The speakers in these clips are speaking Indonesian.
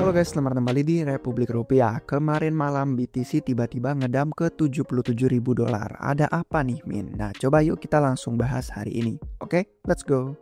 Halo guys, selamat kembali di Republik Rupiah. Kemarin malam BTC tiba-tiba ngedam ke $77.000. Ada apa nih, Min? Nah, coba yuk kita langsung bahas hari ini. Oke, let's go.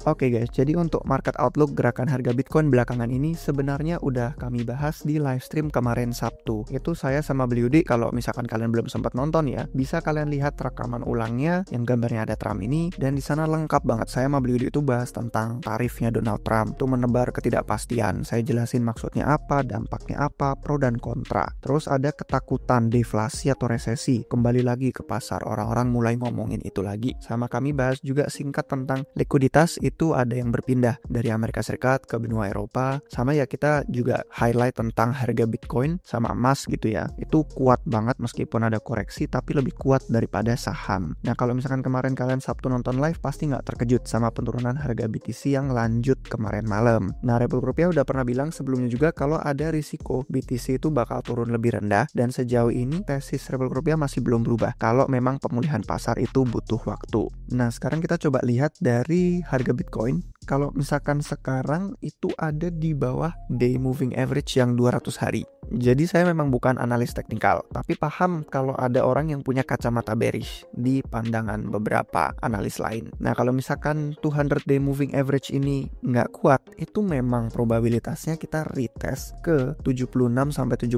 Oke guys, jadi untuk market outlook gerakan harga Bitcoin belakangan ini sebenarnya udah kami bahas di live stream kemarin Sabtu. Itu saya sama Beliudi, kalau misalkan kalian belum sempat nonton ya, bisa kalian lihat rekaman ulangnya yang gambarnya ada Trump ini, dan di sana lengkap banget saya sama Beliudi itu bahas tentang tarifnya Donald Trump. Itu menebar ketidakpastian. Saya jelasin maksudnya apa, dampaknya apa, pro dan kontra. Terus ada ketakutan deflasi atau resesi. Kembali lagi ke pasar, orang-orang mulai ngomongin itu lagi. Sama kami bahas juga singkat tentang likuiditas. Itu ada yang berpindah dari Amerika Serikat ke benua Eropa. Sama ya, kita juga highlight tentang harga Bitcoin sama emas gitu ya. Itu kuat banget meskipun ada koreksi, tapi lebih kuat daripada saham. Nah, kalau misalkan kemarin kalian Sabtu nonton live, pasti nggak terkejut sama penurunan harga BTC yang lanjut kemarin malam. Nah, Republik Rupiah udah pernah bilang sebelumnya juga kalau ada risiko BTC itu bakal turun lebih rendah, dan sejauh ini tesis Republik Rupiah masih belum berubah kalau memang pemulihan pasar itu butuh waktu. Nah, sekarang kita coba lihat dari harga Bitcoin. Kalau misalkan sekarang itu ada di bawah day moving average yang 200 hari. Jadi saya memang bukan analis teknikal, tapi paham kalau ada orang yang punya kacamata bearish di pandangan beberapa analis lain. Nah, kalau misalkan 200 day moving average ini nggak kuat, itu memang probabilitasnya kita retest ke 76-78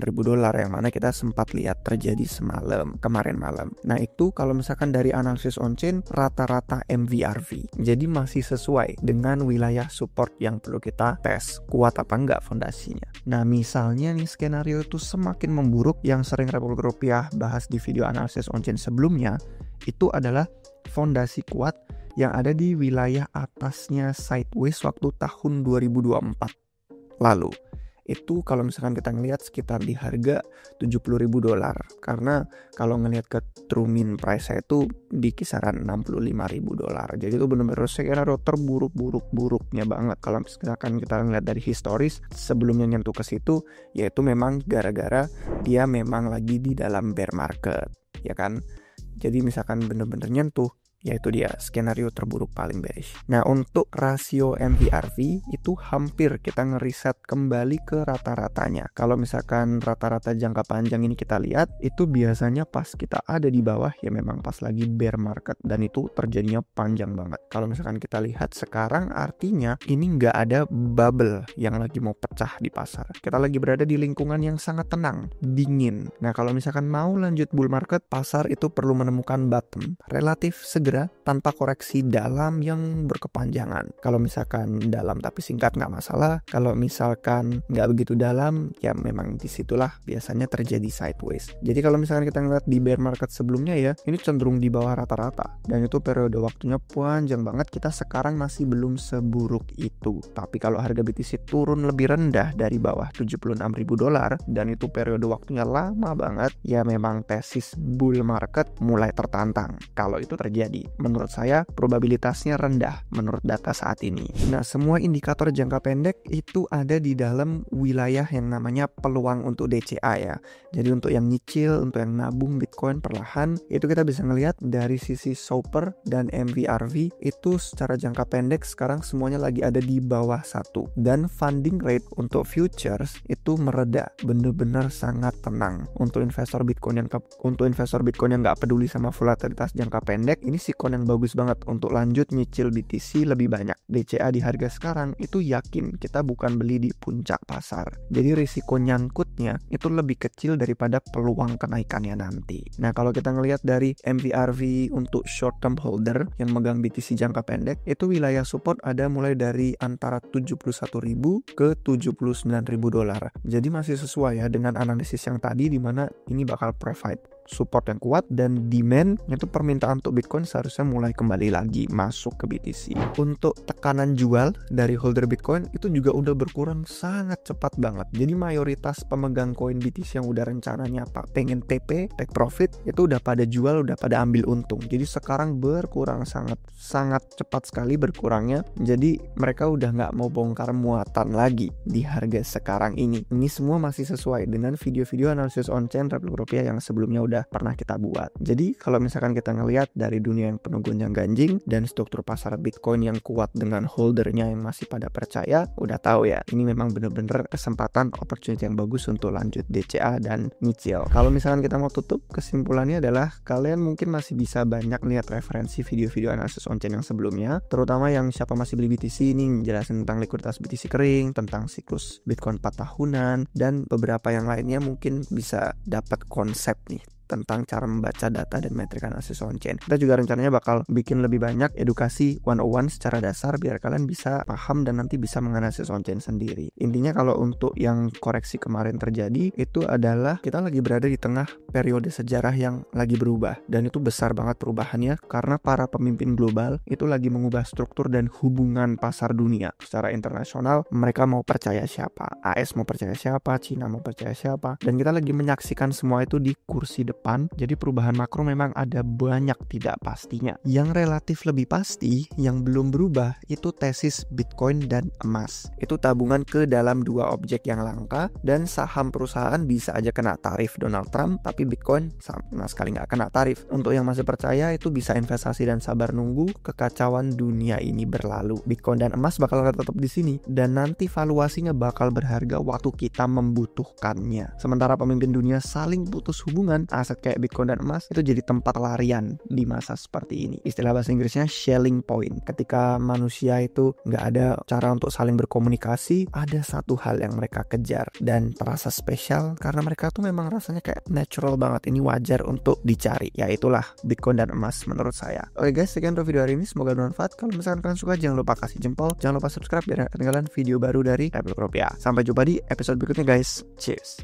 ribu dolar yang mana kita sempat lihat terjadi semalam, kemarin malam. Nah, itu kalau misalkan dari analisis on-chain rata-rata MVRV. Jadi masih sesuai dengan wilayah support yang perlu kita tes, kuat apa enggak fondasinya. Nah, misalnya nih skenario itu semakin memburuk yang sering Republik Rupiah bahas di video analisis on-chain sebelumnya, itu adalah fondasi kuat yang ada di wilayah atasnya sideways waktu tahun 2024 lalu. Itu kalau misalkan kita ngelihat sekitar di harga $70.000, karena kalau ngelihat ke true min price itu di kisaran $65.000. Jadi itu benar-benar skenario terburuk-buruknya banget. Kalau misalkan kita ngelihat dari historis sebelumnya nyentuh ke situ, yaitu memang gara-gara dia memang lagi di dalam bear market, ya kan. Jadi misalkan benar-benar nyentuh, yaitu dia skenario terburuk paling bearish. Nah, untuk rasio MVRV itu hampir kita ngeriset kembali ke rata-ratanya. Kalau misalkan rata-rata jangka panjang ini kita lihat, itu biasanya pas kita ada di bawah ya memang pas lagi bear market, dan itu terjadinya panjang banget. Kalau misalkan kita lihat sekarang, artinya ini nggak ada bubble yang lagi mau pecah di pasar. Kita lagi berada di lingkungan yang sangat tenang, dingin. Nah, kalau misalkan mau lanjut bull market, pasar itu perlu menemukan bottom relatif segera tanpa koreksi dalam yang berkepanjangan. Kalau misalkan dalam tapi singkat nggak masalah. Kalau misalkan nggak begitu dalam, ya memang disitulah biasanya terjadi sideways. Jadi kalau misalkan kita ngeliat di bear market sebelumnya ya, ini cenderung di bawah rata-rata, dan itu periode waktunya panjang banget. Kita sekarang masih belum seburuk itu. Tapi kalau harga BTC turun lebih rendah dari bawah $76.000, dan itu periode waktunya lama banget, ya memang tesis bull market mulai tertantang. Kalau itu terjadi, menurut saya probabilitasnya rendah menurut data saat ini. Nah, semua indikator jangka pendek itu ada di dalam wilayah yang namanya peluang untuk DCA ya. Jadi untuk yang nyicil, untuk yang nabung Bitcoin perlahan, itu kita bisa ngelihat dari sisi SOPR dan MVRV itu secara jangka pendek sekarang semuanya lagi ada di bawah 1. Dan funding rate untuk futures itu mereda, bener-bener sangat tenang. Untuk investor Bitcoin yang nggak peduli sama volatilitas jangka pendek, ini sikon yang bagus banget untuk lanjut nyicil BTC lebih banyak. DCA di harga sekarang itu yakin kita bukan beli di puncak pasar. Jadi risiko nyangkutnya itu lebih kecil daripada peluang kenaikannya nanti. Nah, kalau kita ngelihat dari MVRV untuk short term holder yang megang BTC jangka pendek, itu wilayah support ada mulai dari antara 71.000 ke $79.000. Jadi masih sesuai ya dengan analisis yang tadi, di mana ini bakal provide support yang kuat, dan demand itu permintaan untuk Bitcoin seharusnya mulai kembali lagi masuk ke BTC. Untuk tekanan jual dari holder Bitcoin itu juga udah berkurang sangat cepat banget. Jadi mayoritas pemegang koin BTC yang udah rencananya pengen TP, take profit, itu udah pada jual, udah pada ambil untung. Jadi sekarang berkurang sangat cepat sekali berkurangnya. Jadi mereka udah nggak mau bongkar muatan lagi di harga sekarang ini. Ini semua masih sesuai dengan video-video analisis on-chain replika rupiah yang sebelumnya udah pernah kita buat. Jadi kalau misalkan kita ngelihat dari dunia yang penuh gonjang-ganjing dan struktur pasar Bitcoin yang kuat dengan holdernya yang masih pada percaya, udah tahu ya, ini memang bener-bener kesempatan opportunity yang bagus untuk lanjut DCA dan nyicil. Kalau misalkan kita mau tutup, kesimpulannya adalah kalian mungkin masih bisa banyak lihat referensi video-video analisis on-chain yang sebelumnya, terutama yang siapa masih beli BTC ini jelasin tentang likuiditas BTC kering, tentang siklus Bitcoin 4 tahunan, dan beberapa yang lainnya mungkin bisa dapat konsep nih tentang cara membaca data dan metrik analisis on-chain. Kita juga rencananya bakal bikin lebih banyak edukasi 101 secara dasar biar kalian bisa paham dan nanti bisa menganalisis on-chain sendiri. Intinya kalau untuk yang koreksi kemarin terjadi, itu adalah kita lagi berada di tengah periode sejarah yang lagi berubah, dan itu besar banget perubahannya karena para pemimpin global itu lagi mengubah struktur dan hubungan pasar dunia secara internasional. Mereka mau percaya siapa, AS mau percaya siapa, Cina mau percaya siapa, dan kita lagi menyaksikan semua itu di kursi depan. Jadi perubahan makro memang ada banyak tidak pastinya. Yang relatif lebih pasti yang belum berubah itu tesis Bitcoin dan emas. Itu tabungan ke dalam dua objek yang langka, dan saham perusahaan bisa aja kena tarif Donald Trump, tapi Bitcoin sama sekali nggak kena tarif. Untuk yang masih percaya itu bisa investasi dan sabar nunggu kekacauan dunia ini berlalu. Bitcoin dan emas bakal tetap di sini, dan nanti valuasinya bakal berharga waktu kita membutuhkannya. Sementara pemimpin dunia saling putus hubungan, aset kayak Bitcoin dan emas itu jadi tempat larian di masa seperti ini. Istilah bahasa Inggrisnya shelling point. Ketika manusia itu nggak ada cara untuk saling berkomunikasi, ada satu hal yang mereka kejar dan terasa spesial karena mereka tuh memang rasanya kayak natural banget. Ini wajar untuk dicari. Ya itulah Bitcoin dan emas menurut saya. Oke guys, sekian untuk video hari ini. Semoga bermanfaat. Kalau misalkan kalian suka, jangan lupa kasih jempol. Jangan lupa subscribe biar gak ketinggalan video baru dari Replika Rupiah. Sampai jumpa di episode berikutnya guys. Cheers.